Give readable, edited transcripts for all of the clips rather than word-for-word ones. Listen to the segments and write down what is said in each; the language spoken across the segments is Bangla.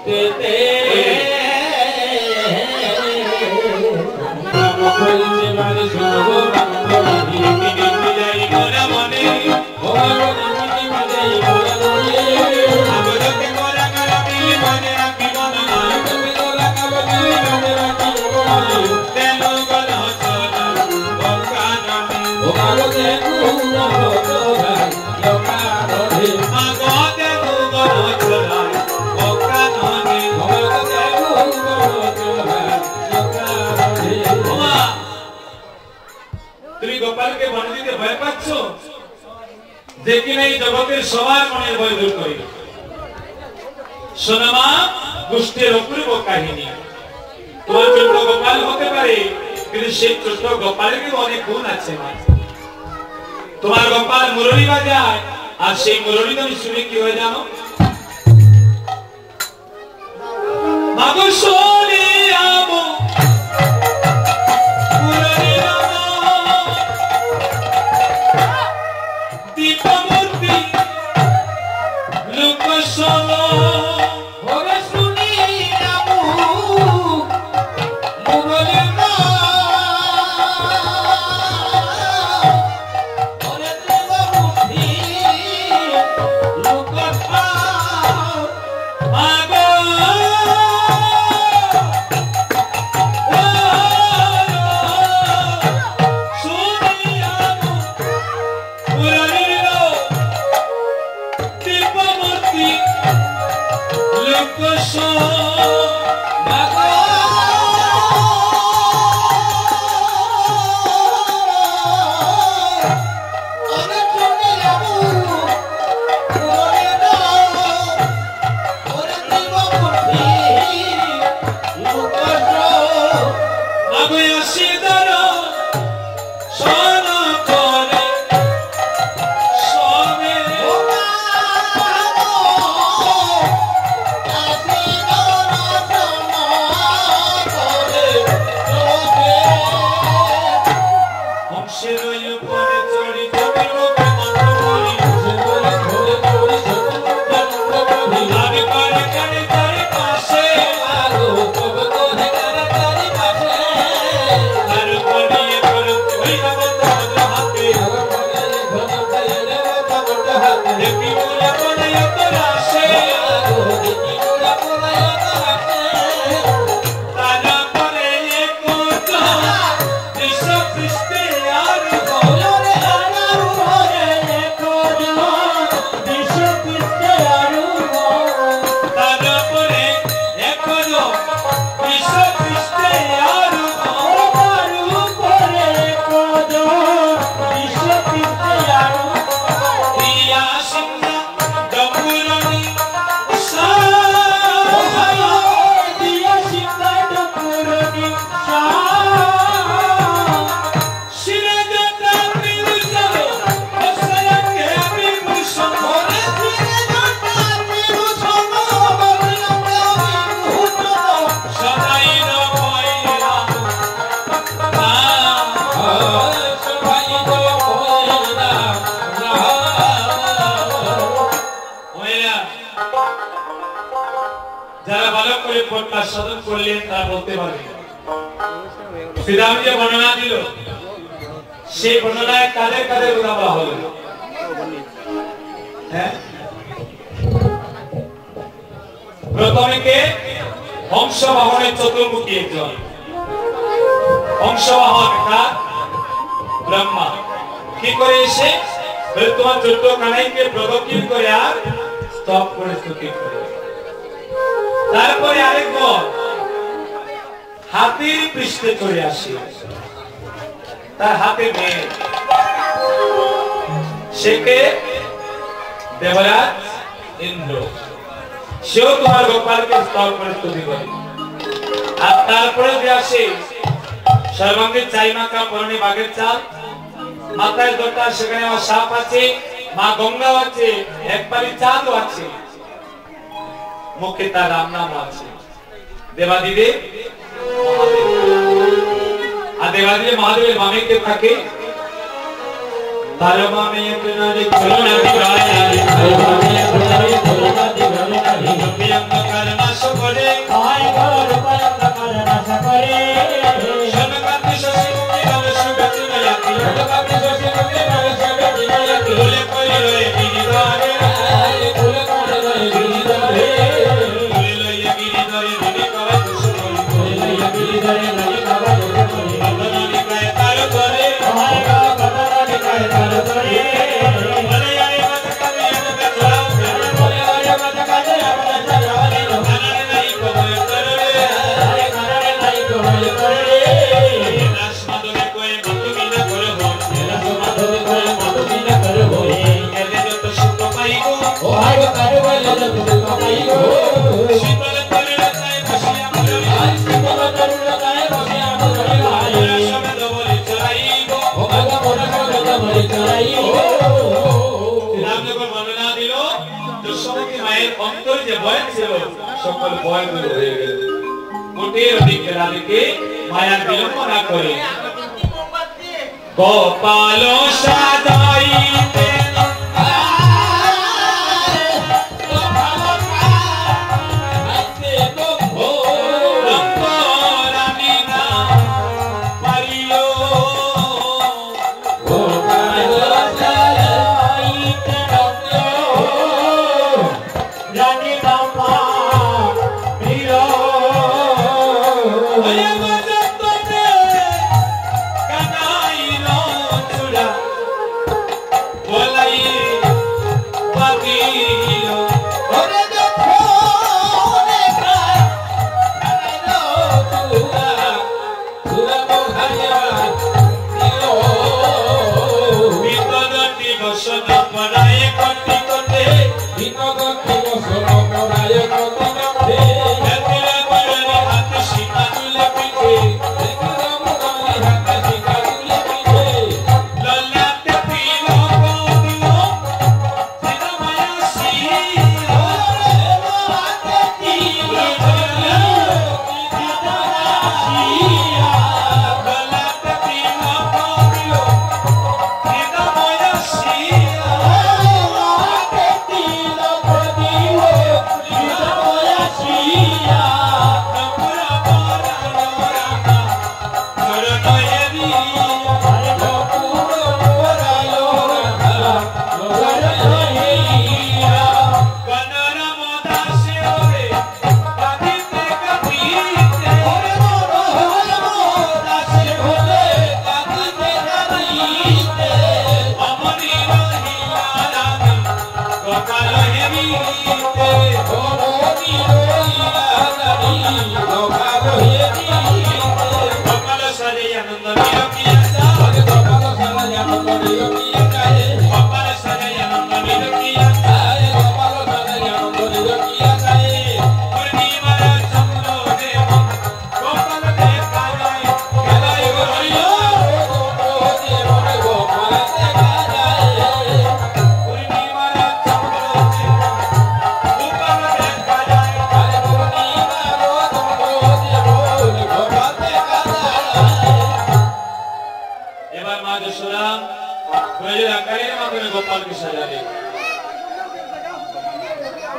গুষ্টেতে বলছে মানে শুনবো বান্ধবী যাই মনে মনে যাই মনে মনে আগরকে করা কামি মনে রাখি মনে তুমি করা কামি মনে রাখি তেল গলা চলা বকানা ও মালতে কুনা চলা লোকারে আগতে গলা চলা বকানা নে মালতে কুনা চলা লোকারে ওমা তুমি গোপালকে বনে দিতে ভয় পাচ্ছ যে কিনা এই জগতের সবার মনের ভয় দূর করে সোনামা দুষ্টের অপূর্ব কাহিনী তোমার ছোট গোপাল হতে পারে কিন্তু সেই ছোট গোপালের অনেক গুণ আছে মা তোমার গোপাল মুরলী বাজায় আর সেই মুরলী তুমি শুনে কি হয়ে জানো মাগো সোনি আমো দীপমূর্তি লোকসলো ওরে শুনি আমু মুরলী মা ওরে দীপমূর্তি লোকসলো আগো শুনি আমু মুরলী লোকসো মাগো ওরে তুমি আমু ওরে দাও ওরে দীপমূর্তি লোকসো মাগো আসিদর সোনা করে সোনে যারা ভালো করে প্রকাশ সাধন করলেন তারা বলতে পারবে শ্রীরাম যে বর্ণনা দিল সেই বর্ণনায় কাদের কাদের কথা বলা হলো হ্যাঁ প্রথমে কে হংস বাহনের চতুর্মুখী একজন হংস বাহন কার ব্রহ্মা কি করে এসে তোমার চোদ্দ কানাইকে প্রদক্ষিণ করে আর স্তব করে স্তুতি করে তারপরে আরেকজন হাতির পৃষ্ঠে চলে আসে তার হাতে মেয়ে সেকে দেবরাজ ইন্দ্র সেও তোমার গোপালকে স্তব করে স্তুতি করে আর তারপরে যে আসে সর্বাঙ্গে চাইমাকা পরনে বাঘের চাল মাথায় দোটা সেখানে আমার সাপ আছে মা গঙ্গাও আছে একবারই চাঁদও আছে মুখে তার রাম নাম আছে দেবাদিদেব মহাদেব আর দেবাদিদেব মহাদেবের বামে কে থাকে তার বামে একনারে করুণা দিবায় তার বামে একনারে করুণা দিবায় প্রিয়ঙ্গ কারণা সব রামনগর বর্ণনা দিল দশমী মায়ের অন্তর যে ভয় ছিল সকল ভয় দূর হয়ে গেল কোটির অধিক রানীকে মায়া বিলম্ব না করে গোপাল সাজাইতে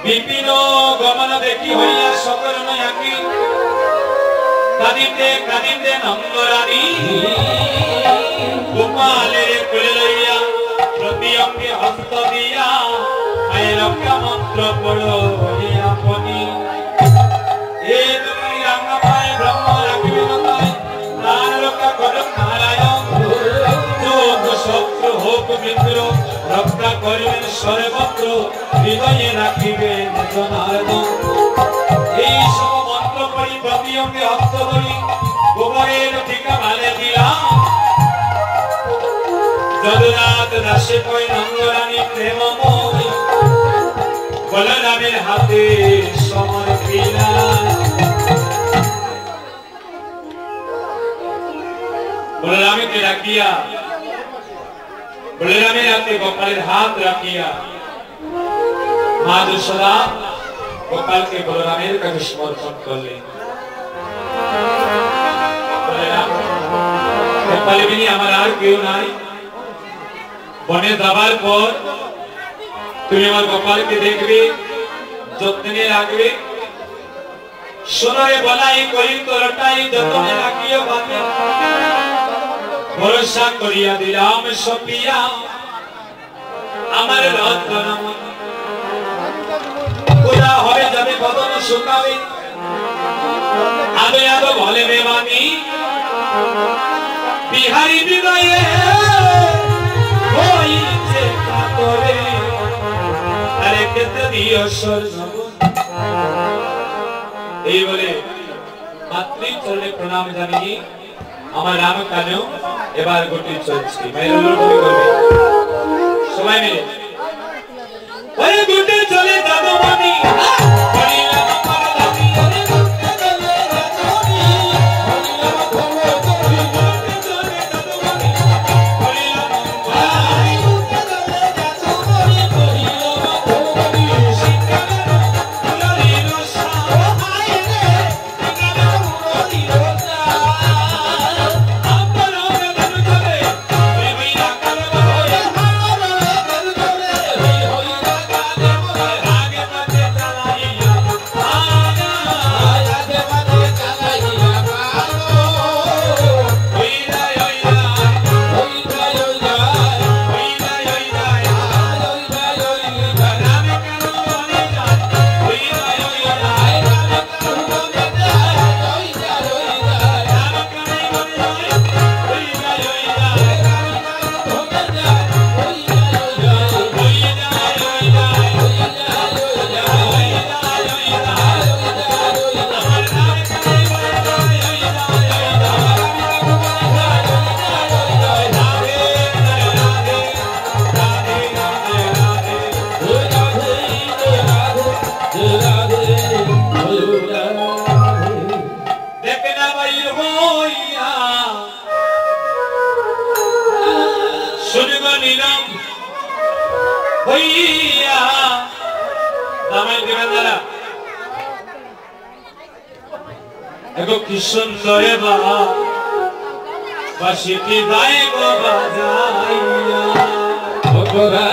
विपिन गमन देखी होइया सकल नयाकी कादिते कादिते नंदरानी गोपाले कोले लइया प्रति अंगे हस्त दिया आय रक्षा मंत्र पढ़ो होइया पनी ए तुमी रंग पाए ब्रह्म राखिबे नताय प्राण रक्षा करो नारायण जो शत्रु होक मित्र रक्षा करिबेन सर्वत्र हृदये राखिबे निज नारद এই সব মন্ত্র পড়ি প্রতি অঙ্গে হস্ত ধরি গোবরের টিকা মালে দিলাম যদুনাথ দাসে কই নন্দরানী প্রেমময় বলরামের হাতে সমর্পিলাম বলরামকে রাখিয়া বলরামের হাতে গোপালের হাত রাখিয়া মা যশোদা गोपाल के बलरामेर का समर्पण कर ले गोपाल बिनी आमार आर केउ नाई बने जाबार पर तुमी आमार गोपाल के देखबे যত্নে রাখবে সোনারে বলাই করি তোরটাই যত্নে রাখিও বাতে ভরসা করিয়া দিলাম সপিয়া আমার রত্নমন पूरा होवे जबे बदन सुकावे आदे आदो भले बेमानी बिहारी विदये होई जे कातरे अरे केते दियो स्वर्ग এই বলে মাতৃ চরণে প্রণাম জানিয়ে আমার নাম কানেও এবার গতি চলছে মেরে লড়তে করবে সবাই মিলে ওই গতি চলে যাব এগো কি সুন্দর বাঁশিটি যায় গো বাজাইয়া ওগোরা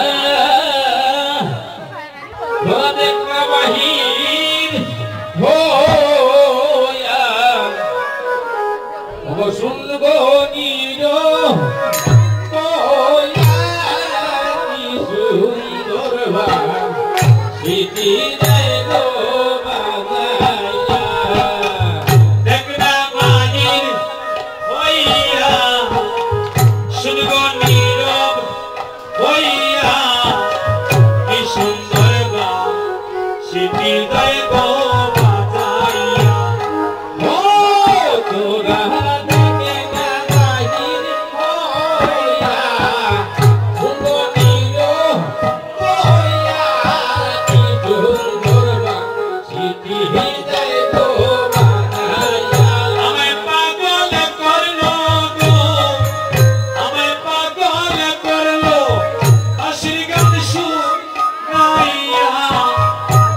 দেখা বাহির হোয়া ও শুনব নির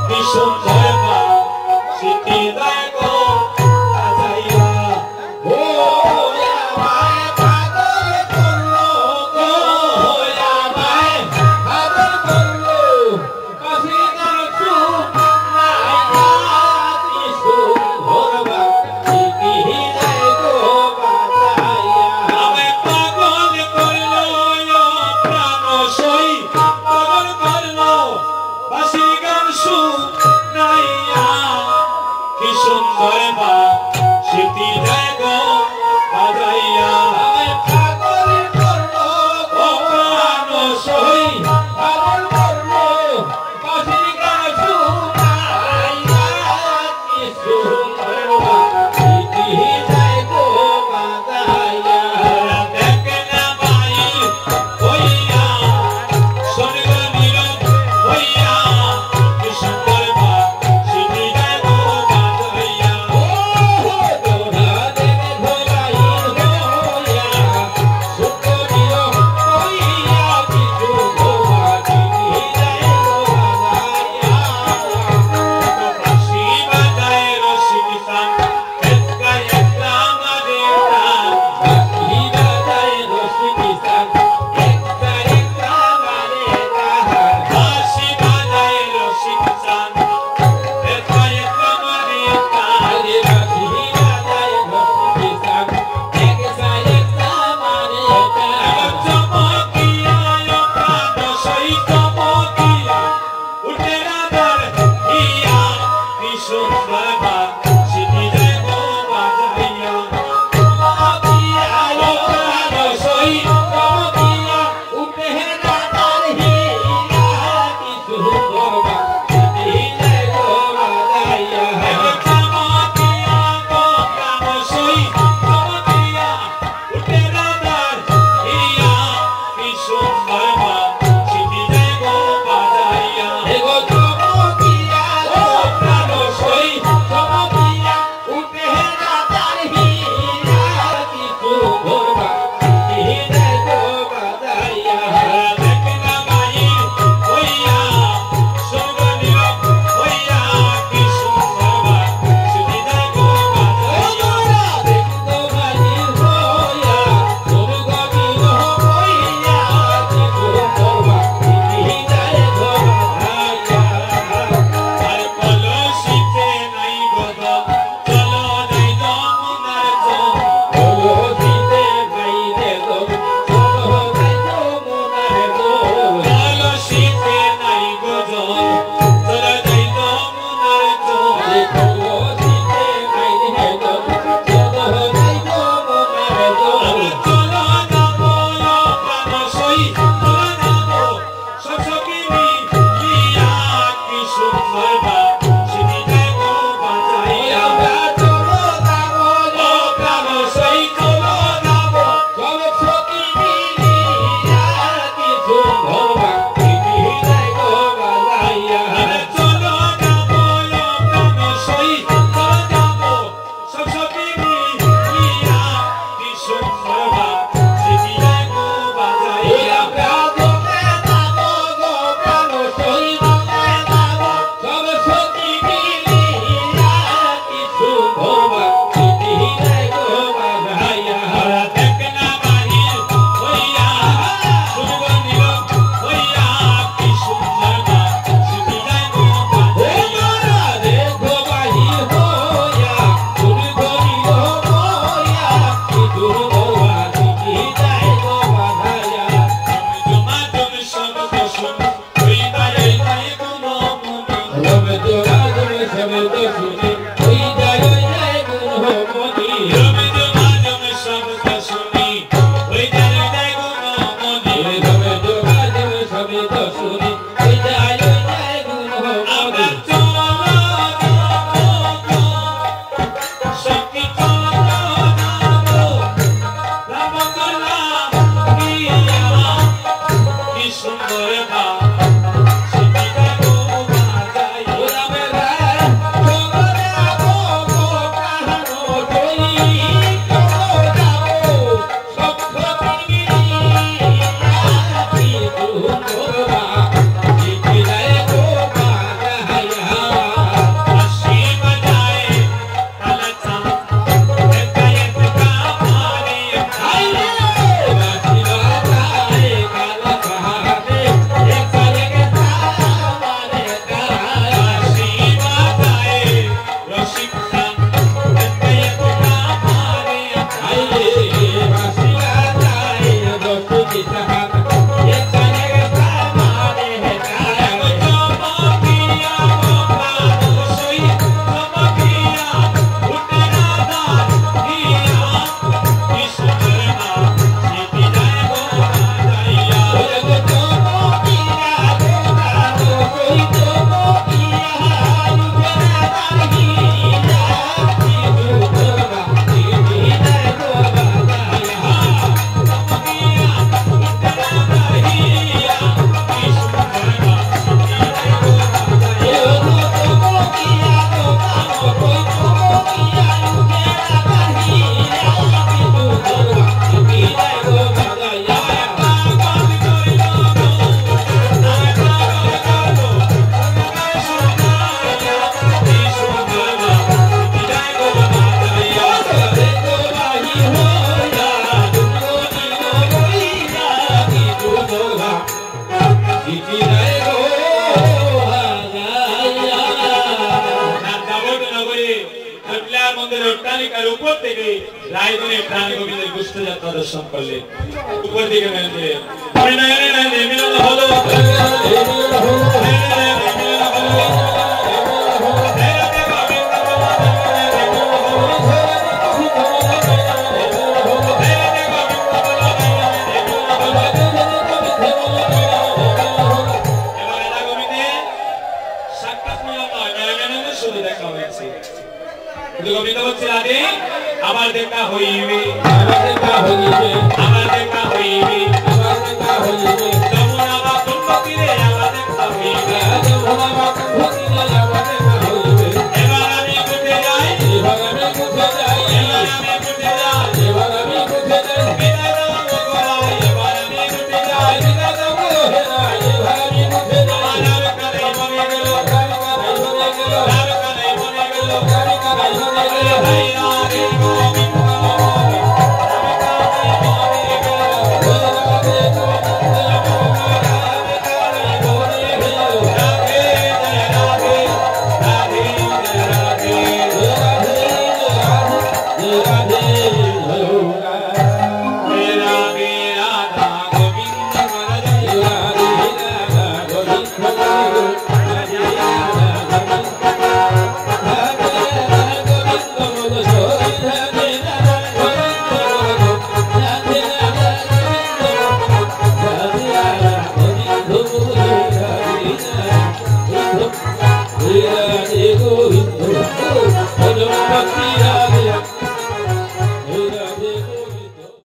কি সুন্দর বাঁশিটি যায় গো আমার দেখা হইবে, আমার দেখা হইবে, আমার দেখা হইবে, আমার দেখা হইবে।